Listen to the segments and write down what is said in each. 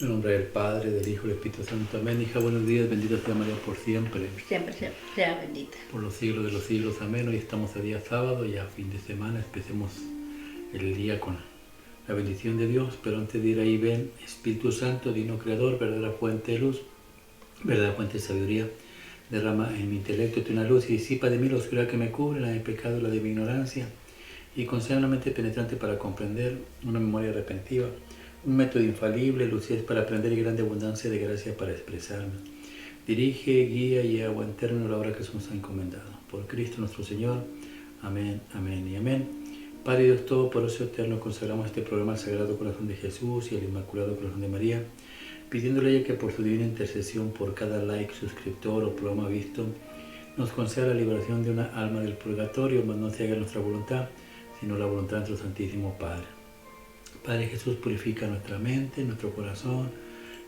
En nombre del Padre, del Hijo y del Espíritu Santo. Amén. Hija, buenos días. Bendita sea María por siempre. Siempre sea bendita. Por los siglos de los siglos. Amén. Hoy estamos a día sábado, ya fin de semana. Empecemos el día con la bendición de Dios. Pero antes de ir ahí, ven, Espíritu Santo, Divino Creador, verdadera fuente de luz, verdadera fuente de sabiduría. Derrama en mi intelecto tu una luz y disipa de mí la oscuridad que me cubre, la de pecado, la de mi ignorancia. Y concede una mente penetrante para comprender, una memoria repentiva, un método infalible, lucidez para aprender y grande abundancia de gracia para expresarme. Dirige, guía y agua en término la obra que se nos ha encomendado. Por Cristo nuestro Señor. Amén, amén y amén. Padre Dios Todopoderoso Eterno, consagramos este programa al Sagrado Corazón de Jesús y al Inmaculado Corazón de María, pidiéndole a ella que por su divina intercesión, por cada like, suscriptor o programa visto, nos conceda la liberación de una alma del purgatorio, mas no se haga nuestra voluntad, sino la voluntad de nuestro Santísimo Padre. Padre Jesús, purifica nuestra mente, nuestro corazón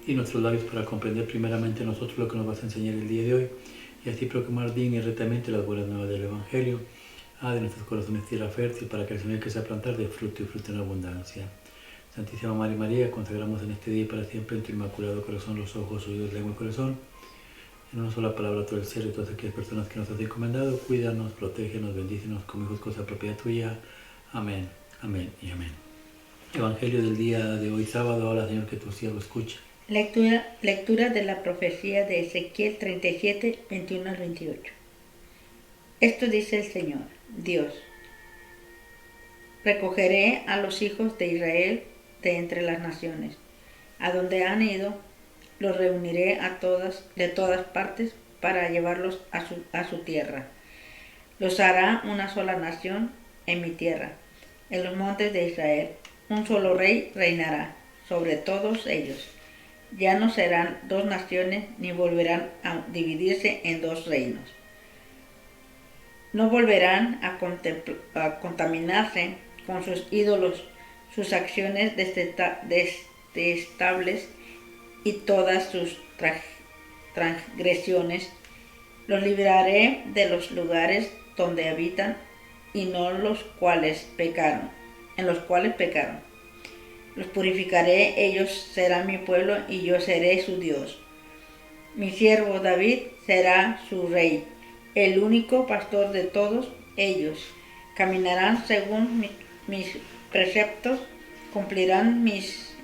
y nuestros labios para comprender primeramente nosotros lo que nos vas a enseñar el día de hoy y así proclamar bien y rectamente las buenas nuevas del Evangelio. De nuestros corazones tierra fértil para que el Señor que sea plantar de fruto y fruto en abundancia. Santísima Madre María, consagramos en este día y para siempre en tu inmaculado corazón los ojos, oídos, lengua y corazón. En una sola palabra todo el cielo y todas aquellas personas que nos has encomendado, cuídanos, protégenos, bendícenos como hijos, cosa propia tuya. Amén, amén y amén. Evangelio del día de hoy, sábado. Ahora, Señor, que tu siervo escucha. Lectura de la profecía de Ezequiel 37, 21 al 28. Esto dice el Señor, Dios. Recogeré a los hijos de Israel de entre las naciones. A donde han ido, los reuniré de todas partes para llevarlos a su tierra. Los hará una sola nación en mi tierra, en los montes de Israel. Un solo rey reinará sobre todos ellos. Ya no serán dos naciones ni volverán a dividirse en dos reinos. No volverán a contaminarse con sus ídolos, sus acciones detestables y todas sus transgresiones. Los libraré de los lugares donde habitan y no en los cuales pecaron. Los purificaré, ellos serán mi pueblo y yo seré su Dios. Mi siervo David será su rey, el único pastor de todos ellos. Caminarán según mis preceptos, cumplirán mis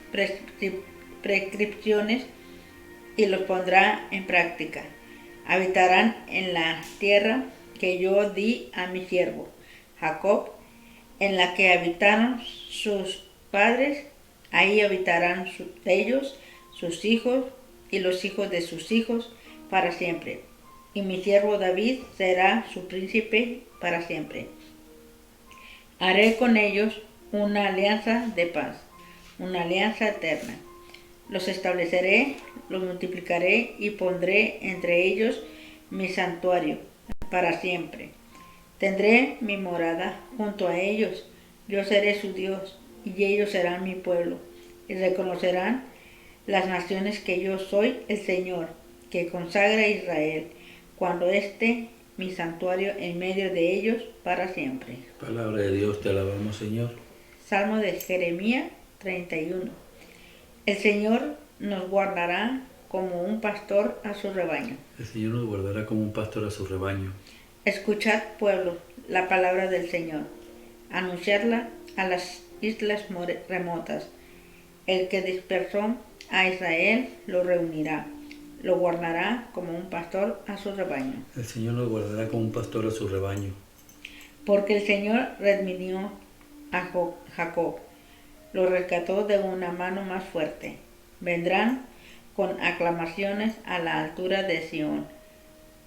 prescripciones y los pondrá en práctica. Habitarán en la tierra que yo di a mi siervo Jacob, en la que habitaron sus padres. Ahí habitarán ellos, sus hijos y los hijos de sus hijos para siempre. Y mi siervo David será su príncipe para siempre. Haré con ellos una alianza de paz, una alianza eterna. Los estableceré, los multiplicaré y pondré entre ellos mi santuario para siempre. Tendré mi morada junto a ellos. Yo seré su Dios y ellos serán mi pueblo, y reconocerán las naciones que yo soy el Señor, que consagra a Israel, cuando esté mi santuario en medio de ellos para siempre. Palabra de Dios, te alabamos, Señor. Salmo de Jeremías 31. El Señor nos guardará como un pastor a su rebaño. El Señor nos guardará como un pastor a su rebaño. Escuchad, pueblo, la palabra del Señor. Anunciadla a las islas remotas. El que dispersó a Israel lo reunirá, lo guardará como un pastor a su rebaño. El Señor nos guardará como un pastor a su rebaño. Porque el Señor redimió a Jacob, lo rescató de una mano más fuerte. Vendrán con aclamaciones a la altura de Sión,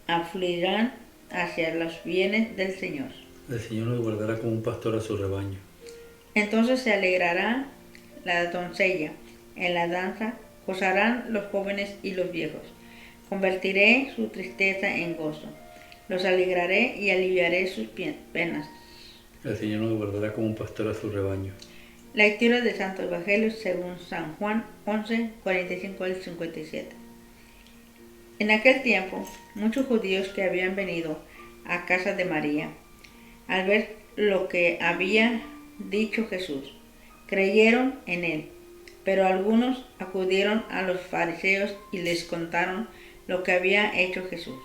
afluirán hacia los bienes del Señor. El Señor nos guardará como un pastor a su rebaño. Entonces se alegrará la doncella en la danza, gozarán los jóvenes y los viejos. Convertiré su tristeza en gozo, los alegraré y aliviaré sus penas. El Señor nos guardará como un pastor a su rebaño. Lectura del Santo Evangelio según San Juan 11, 45 al 57. En aquel tiempo, muchos judíos que habían venido a casa de María, al ver lo que había dicho Jesús, creyeron en él. Pero algunos acudieron a los fariseos y les contaron lo que había hecho Jesús.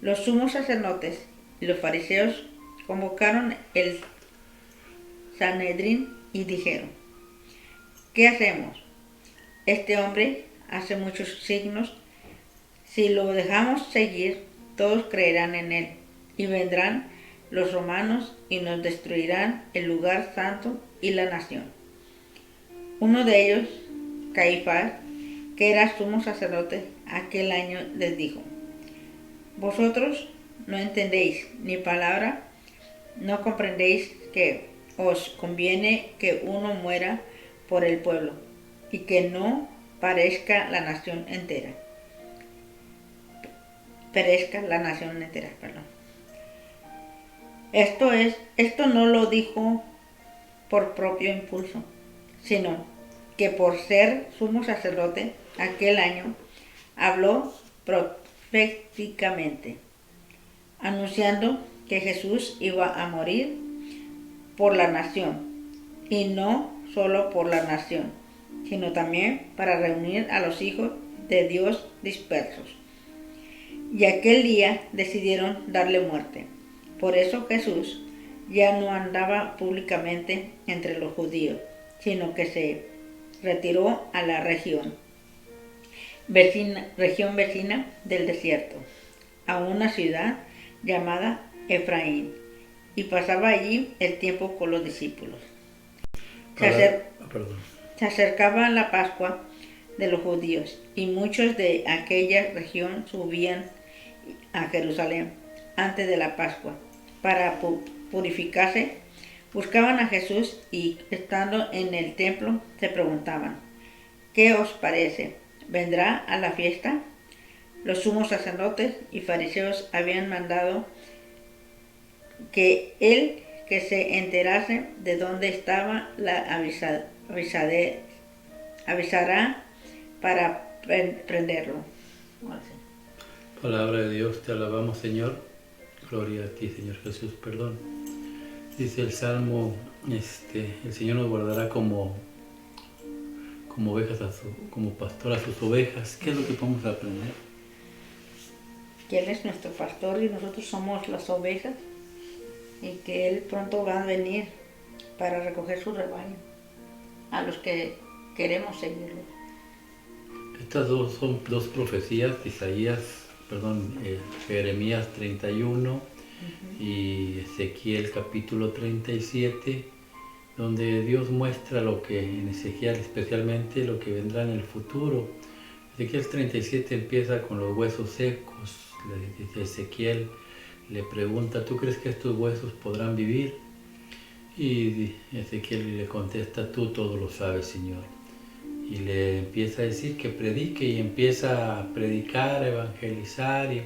Los sumos sacerdotes y los fariseos convocaron el Sanedrín y dijeron: ¿qué hacemos? Este hombre hace muchos signos. Si lo dejamos seguir, todos creerán en él, y vendrán los romanos y nos destruirán el lugar santo y la nación. Uno de ellos, Caifás, que era sumo sacerdote aquel año, les dijo: vosotros no entendéis ni palabra, no comprendéis que os conviene que uno muera por el pueblo y que no perezca la nación entera. Esto no lo dijo por propio impulso, sino que por ser sumo sacerdote aquel año habló proféticamente, anunciando que Jesús iba a morir por la nación, y no solo por la nación, sino también para reunir a los hijos de Dios dispersos. Y aquel día decidieron darle muerte. Por eso Jesús ya no andaba públicamente entre los judíos, sino que se retiró a la región vecina del desierto, a una ciudad llamada Efraín, y pasaba allí el tiempo con los discípulos. Se acercaba la Pascua de los judíos, y muchos de aquella región subían a Jerusalén antes de la Pascua para purificarse. Buscaban a Jesús y, estando en el templo, se preguntaban: ¿qué os parece? ¿Vendrá a la fiesta? Los sumos sacerdotes y fariseos habían mandado que se enterase de dónde estaba, avisará para prenderlo. Palabra de Dios, te alabamos, Señor. Gloria a ti, Señor Jesús, perdón. Dice el Salmo, el Señor nos guardará como ovejas, como pastor a sus ovejas. ¿Qué es lo que podemos aprender? Que Él es nuestro pastor y nosotros somos las ovejas, y que Él pronto va a venir para recoger su rebaño, a los que queremos seguirlo. Estas son dos profecías, Jeremías 31 y Ezequiel capítulo 37, donde Dios muestra lo que en Ezequiel especialmente lo que vendrá en el futuro. Ezequiel 37 empieza con los huesos secos. Le dice Ezequiel, le pregunta: ¿tú crees que estos huesos podrán vivir? Y Ezequiel le contesta: tú todo lo sabes, Señor. Y le empieza a decir que predique, y empieza a predicar, a evangelizar, y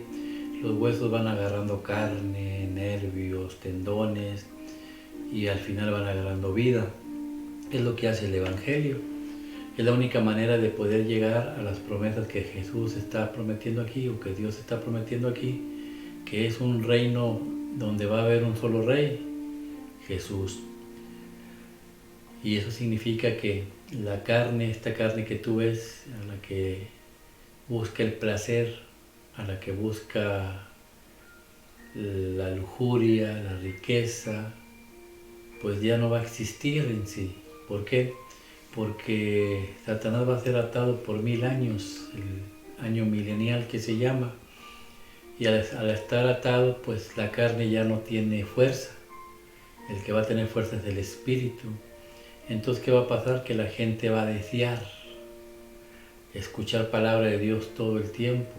los huesos van agarrando carne, nervios, tendones, y al final van agarrando vida. Es lo que hace el Evangelio. Es la única manera de poder llegar a las promesas que Jesús está prometiendo aquí, o que Dios está prometiendo aquí, que es un reino donde va a haber un solo rey, Jesús. Y eso significa que la carne, esta carne que tú ves, a la que busca el placer, a la que busca la lujuria, la riqueza, pues ya no va a existir en sí. ¿Por qué? Porque Satanás va a ser atado por 1000 años, el año milenial que se llama, y al estar atado, pues la carne ya no tiene fuerza. El que va a tener fuerza es el espíritu. Entonces, ¿qué va a pasar? Que la gente va a desear escuchar palabra de Dios todo el tiempo.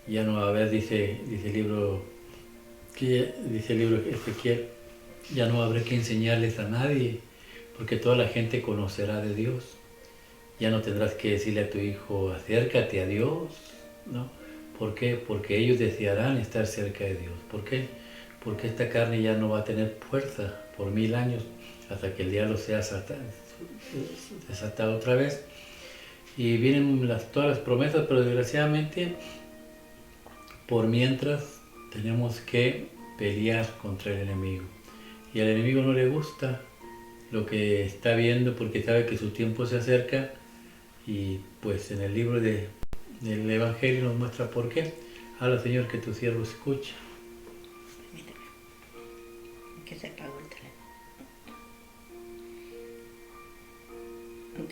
Ya no va a haber, dice el libro Ezequiel, ya no va a haber que enseñarles a nadie, porque toda la gente conocerá de Dios. Ya no tendrás que decirle a tu hijo: acércate a Dios, ¿no? ¿Por qué? Porque ellos desearán estar cerca de Dios. ¿Por qué? Porque esta carne ya no va a tener fuerza por 1000 años, hasta que el diablo sea desatado otra vez. Y vienen todas las promesas, pero desgraciadamente, por mientras, tenemos que pelear contra el enemigo. Y al enemigo no le gusta lo que está viendo porque sabe que su tiempo se acerca y pues en el libro del Evangelio nos muestra por qué. Habla, Señor, que tu siervo escucha. Permíteme, que se apagó el teléfono.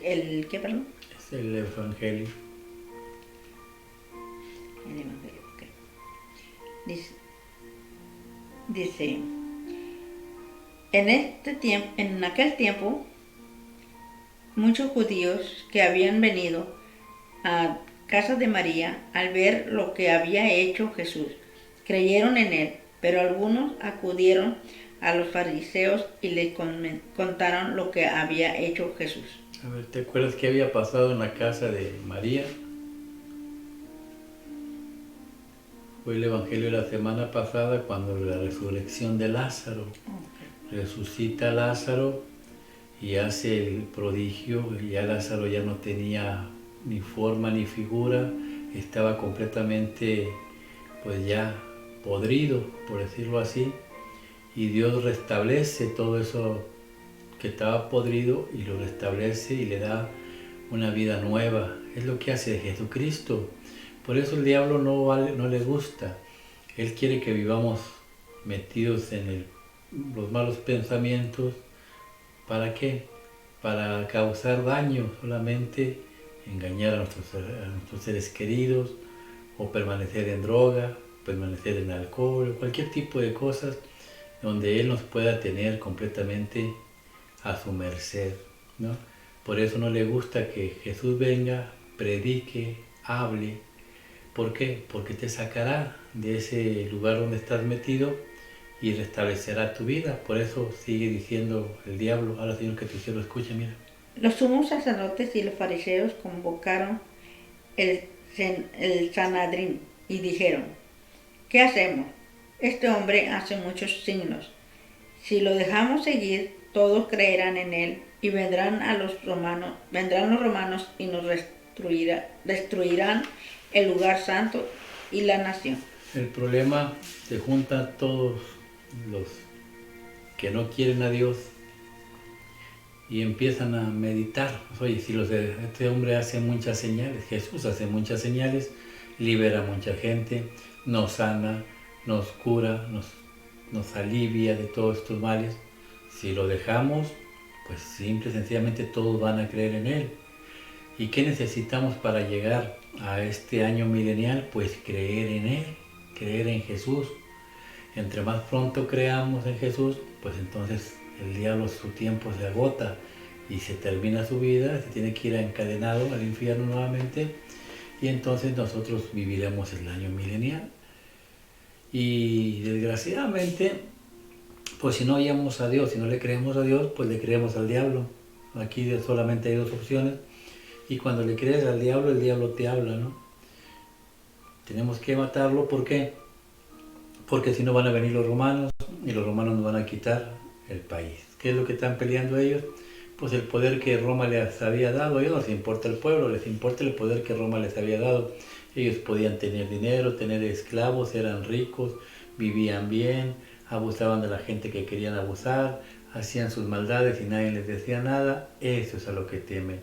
¿El qué, perdón? Es el Evangelio. El Evangelio, ok. Dice, en aquel tiempo, muchos judíos que habían venido a casa de María, al ver lo que había hecho Jesús, creyeron en él, pero algunos acudieron a los fariseos y les contaron lo que había hecho Jesús. A ver, ¿te acuerdas qué había pasado en la casa de María? Fue el Evangelio de la semana pasada cuando la resurrección de Lázaro. Okay. Resucita a Lázaro y hace el prodigio, y ya Lázaro ya no tenía ni forma ni figura, estaba completamente pues ya podrido, por decirlo así, y Dios restablece todo eso que estaba podrido y lo restablece y le da una vida nueva. Es lo que hace Jesucristo. Por eso el diablo no le gusta. Él quiere que vivamos metidos en los malos pensamientos. ¿Para qué? Para causar daño, solamente engañar a nuestros seres queridos, o permanecer en droga, permanecer en alcohol, cualquier tipo de cosas donde Él nos pueda tener completamente a su merced, ¿no? Por eso no le gusta que Jesús venga, predique, hable. ¿Por qué? Porque te sacará de ese lugar donde estás metido y restablecerá tu vida. Por eso sigue diciendo el diablo, ahora Señor, que tu cielo escuche, mira. Los sumos sacerdotes y los fariseos convocaron el Sanedrín y dijeron, ¿qué hacemos? Este hombre hace muchos signos. Si lo dejamos seguir, todos creerán en él y vendrán los romanos y nos destruirán el lugar santo y la nación. El problema se junta todos los que no quieren a Dios y empiezan a meditar. Oye, si este hombre hace muchas señales, Jesús hace muchas señales, libera a mucha gente, nos sana, nos cura, nos alivia de todos estos males. Si lo dejamos, pues simple y sencillamente todos van a creer en Él. ¿Y qué necesitamos para llegar a este año milenial? Pues creer en Él, creer en Jesús. Entre más pronto creamos en Jesús, pues entonces el diablo su tiempo se agota y se termina su vida, se tiene que ir encadenado al infierno nuevamente y entonces nosotros viviremos el año milenial. Y desgraciadamente, pues si no oímos a Dios, si no le creemos a Dios, pues le creemos al diablo. Aquí solamente hay dos opciones y cuando le crees al diablo, el diablo te habla, ¿no? Tenemos que matarlo, ¿por qué? Porque si no van a venir los romanos y los romanos nos van a quitar el país. ¿Qué es lo que están peleando ellos? Pues el poder que Roma les había dado. A ellos no les importa el pueblo, les importa el poder que Roma les había dado. Ellos podían tener dinero, tener esclavos, eran ricos, vivían bien, abusaban de la gente que querían abusar, hacían sus maldades y nadie les decía nada. Eso es a lo que temen,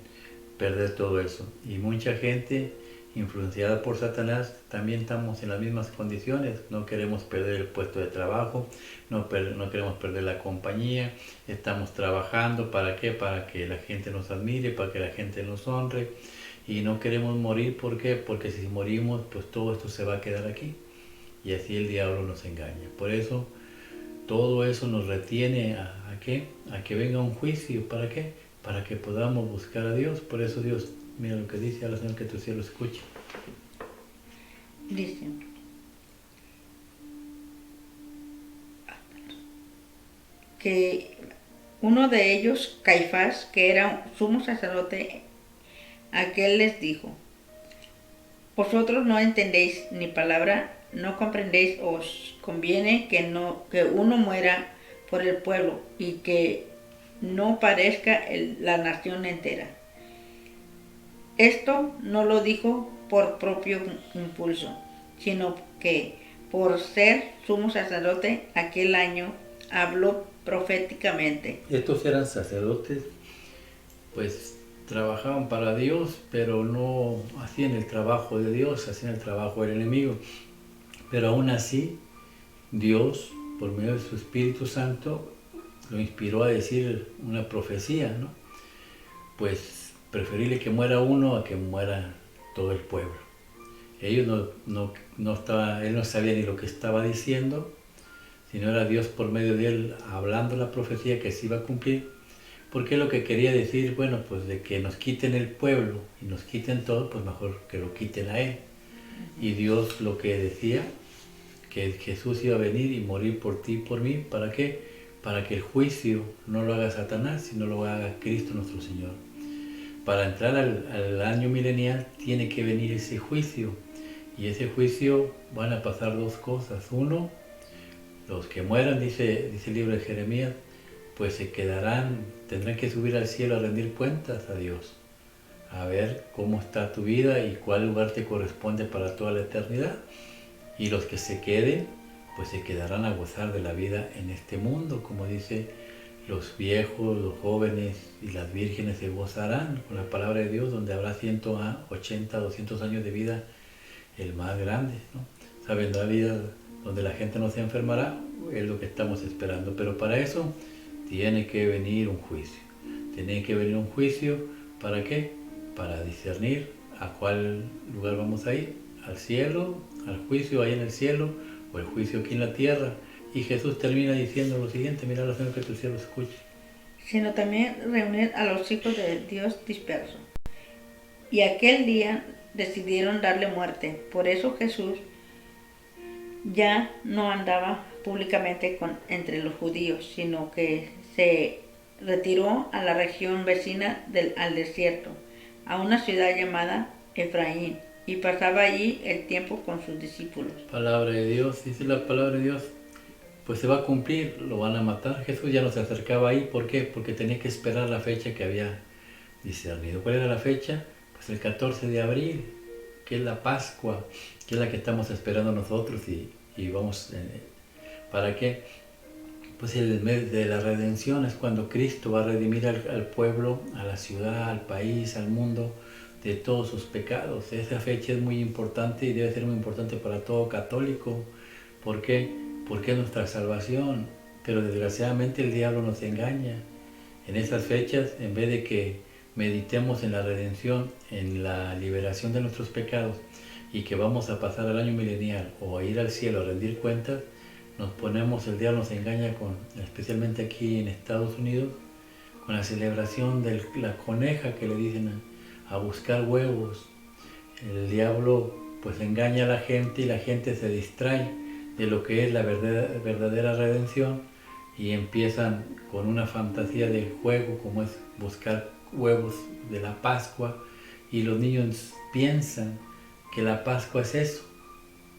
perder todo eso. Y mucha gente influenciada por Satanás, también estamos en las mismas condiciones, no queremos perder el puesto de trabajo, no queremos perder la compañía, estamos trabajando, ¿para qué? Para que la gente nos admire, para que la gente nos honre, y no queremos morir, ¿por qué? Porque si morimos, pues todo esto se va a quedar aquí, y así el diablo nos engaña. Por eso, todo eso nos retiene ¿a qué? A que venga un juicio, ¿para qué? Para que podamos buscar a Dios. Por eso Dios, mira lo que dice, al Señor que tu cielo escuche. Dice, que uno de ellos, Caifás, que era sumo sacerdote, aquel les dijo, vosotros no entendéis ni palabra, no comprendéis, os conviene que uno muera por el pueblo y que no parezca la nación entera. Esto no lo dijo por propio impulso, sino que por ser sumo sacerdote aquel año habló proféticamente. Estos eran sacerdotes, pues trabajaban para Dios, pero no hacían el trabajo de Dios, hacían el trabajo del enemigo. Pero aún así, Dios, por medio de su Espíritu Santo, lo inspiró a decir una profecía, ¿no? Pues preferible que muera uno a que muera todo el pueblo. Ellos él no sabía ni lo que estaba diciendo, sino era Dios por medio de él hablando la profecía que se iba a cumplir. Porque lo que quería decir, bueno, pues de que nos quiten el pueblo y nos quiten todo, pues mejor que lo quiten a él. Y Dios lo que decía, que Jesús iba a venir y morir por ti y por mí, ¿para qué? Para que el juicio no lo haga Satanás, sino lo haga Cristo nuestro Señor. Para entrar al año milenial tiene que venir ese juicio, y ese juicio van a pasar dos cosas. Uno, los que mueran, dice el libro de Jeremías, pues se quedarán, tendrán que subir al cielo a rendir cuentas a Dios, a ver cómo está tu vida y cuál lugar te corresponde para toda la eternidad. Y los que se queden, pues se quedarán a gozar de la vida en este mundo, como dice, los viejos, los jóvenes y las vírgenes se gozarán con la palabra de Dios, donde habrá 180, 200 años de vida, el más grande, ¿no? Saben, la vida donde la gente no se enfermará, es lo que estamos esperando. Pero para eso tiene que venir un juicio. Tiene que venir un juicio, ¿para qué? Para discernir a cuál lugar vamos a ir, al cielo, al juicio ahí en el cielo, o el juicio aquí en la tierra. Y Jesús termina diciendo lo siguiente, mira lo que tu cielo escuche. Sino también reunir a los hijos de Dios dispersos. Y aquel día decidieron darle muerte. Por eso Jesús ya no andaba públicamente entre los judíos, sino que se retiró a la región vecina al desierto, a una ciudad llamada Efraín, y pasaba allí el tiempo con sus discípulos. Palabra de Dios, dice la palabra de Dios, pues se va a cumplir, lo van a matar. Jesús ya no se acercaba ahí, ¿por qué? Porque tenía que esperar la fecha que había discernido. ¿Cuál era la fecha? Pues el 14 de abril, que es la Pascua, que es la que estamos esperando nosotros, y vamos, ¿para qué? Pues el mes de la redención es cuando Cristo va a redimir al pueblo, a la ciudad, al país, al mundo, de todos sus pecados. Esa fecha es muy importante y debe ser muy importante para todo católico. ¿Por qué? Porque es nuestra salvación. Pero desgraciadamente el diablo nos engaña. En esas fechas, en vez de que meditemos en la redención, en la liberación de nuestros pecados, y que vamos a pasar al año milenial o a ir al cielo a rendir cuentas, el diablo nos engaña especialmente aquí en Estados Unidos, con la celebración de la coneja que le dicen a buscar huevos. El diablo pues engaña a la gente y la gente se distrae de lo que es la verdadera redención y empiezan con una fantasía del juego como es buscar huevos de la Pascua, y los niños piensan que la Pascua es eso,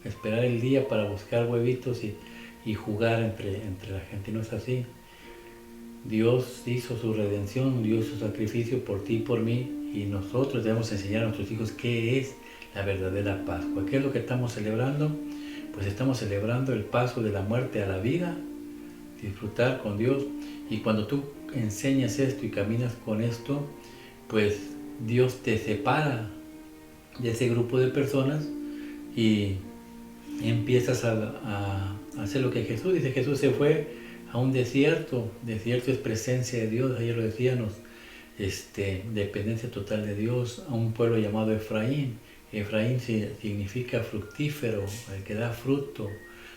esperar el día para buscar huevitos y jugar entre la gente. No es así. Dios hizo su redención, dio su sacrificio por ti y por mí, y nosotros debemos enseñar a nuestros hijos qué es la verdadera Pascua. ¿Qué es lo que estamos celebrando? Pues estamos celebrando el paso de la muerte a la vida, disfrutar con Dios. Y cuando tú enseñas esto y caminas con esto, pues Dios te separa de ese grupo de personas y empiezas a hacer lo que Jesús dice. Jesús se fue a un desierto. Desierto es presencia de Dios, ayer lo decíamos, dependencia total de Dios, a un pueblo llamado Efraín. Efraín significa fructífero, el que da fruto.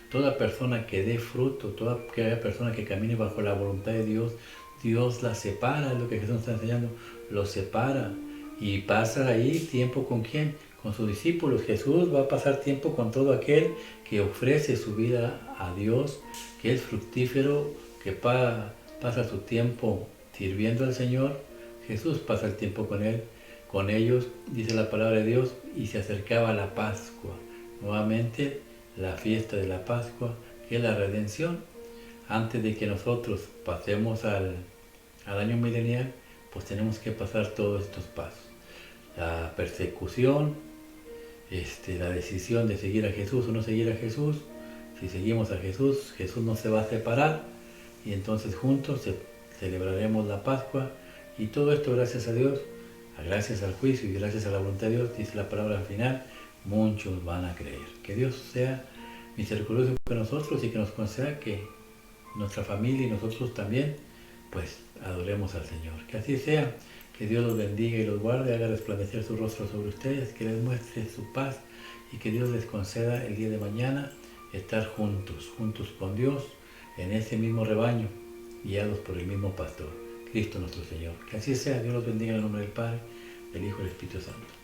Toda persona que dé fruto, toda aquella persona que camine bajo la voluntad de Dios, Dios la separa, es lo que Jesús está enseñando, lo separa. Y pasa ahí tiempo ¿con quién? Con sus discípulos. Jesús va a pasar tiempo con todo aquel que ofrece su vida a Dios, que es fructífero, que pasa su tiempo sirviendo al Señor. Jesús pasa el tiempo con él, con ellos, dice la palabra de Dios, y se acercaba a la Pascua. Nuevamente, la fiesta de la Pascua, que es la redención. Antes de que nosotros pasemos al año milenial, pues tenemos que pasar todos estos pasos. La persecución, la decisión de seguir a Jesús o no seguir a Jesús. Si seguimos a Jesús, Jesús no se va a separar y entonces juntos celebraremos la Pascua, y todo esto gracias a Dios, gracias al juicio y gracias a la voluntad de Dios, dice la palabra al final, muchos van a creer. Que Dios sea misericordioso con nosotros y que nos conceda que nuestra familia y nosotros también, pues adoremos al Señor. Que así sea, que Dios los bendiga y los guarde, haga resplandecer su rostro sobre ustedes, que les muestre su paz y que Dios les conceda el día de mañana estar juntos con Dios en ese mismo rebaño, guiados por el mismo pastor, Cristo nuestro Señor. Que así sea, Dios los bendiga en el nombre del Padre, del Hijo y del Espíritu Santo.